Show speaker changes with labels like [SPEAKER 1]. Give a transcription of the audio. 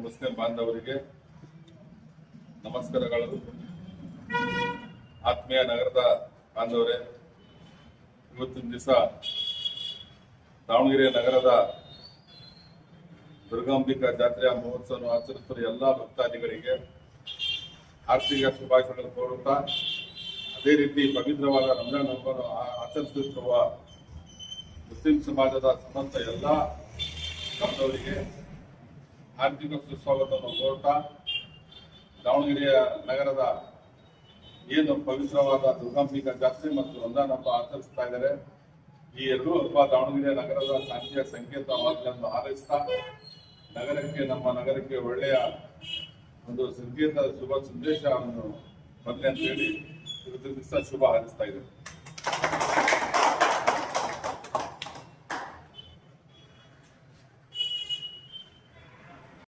[SPEAKER 1] Muslim ಬಾಂಧವರಿಗೆ ನಮಸ್ಕಾರಗಳು. ಆತ್ಮೀಯ ನಗರದ ಬಾಂಧವರೇ, ಇವತ್ತಿನ ದಿವಸ ದಾವಣಗೆರೆ ನಗರದ ದುರ್ಗಾಂಬಿಕಾ ಜಾತ್ರೆಯ ಮಹೋತ್ಸವವನ್ನು ಆಚರಿಸುತ್ತಿರುವ ಎಲ್ಲ ಭಕ್ತಾದಿಗಳಿಗೆ ಆರ್ಥಿಕ ಶುಭಾಶಯಗಳನ್ನು ಕೋರುತ್ತಾ, ಅದೇ ರೀತಿ ಪವಿತ್ರವಾದ ರಂಜಾನ್ ಹಬ್ಬವನ್ನು ಆಚರಿಸುತ್ತಿರುವ ಮುಸ್ಲಿಂ ಸಮಾಜದ ಸಮಸ್ತ ಎಲ್ಲ ಬಾಂಧವರಿಗೆ ಆರ್ಥಿಕ ಸುಸ್ವಾಗತವನ್ನು ಕೋರುತ್ತಾ, ದಾವಣಗೆರೆಯ ನಗರದ ಏನು ಪವಿತ್ರವಾದ ದುರ್ಗಾಂಬಿಕಾ ಜಾತ್ರೆ ಮತ್ತು ರಂಜಾನ್ ಹಬ್ಬ ಆಚರಿಸ್ತಾ ಇದ್ದಾರೆ, ಈ ಎರಡೂ ಹಬ್ಬ ದಾವಣಗೆರೆ ನಗರದ ಶಾಂತಿಯ ಸಂಕೇತವಾಗಲಿ ಎಂದು ಹಾರೈಸ್ತಾ, ನಮ್ಮ ನಗರಕ್ಕೆ ಒಳ್ಳೆಯ ಒಂದು ಸಂಕೇತ ಶುಭ ಸಂದೇಶವನ್ನು ಬರಲಿ ಅಂತ ಹೇಳಿ ಇವತ್ತಿನ ದಿವಸ ಶುಭ ಹಾರೈಸ್ತಾ ಇದ್ದಾರೆ.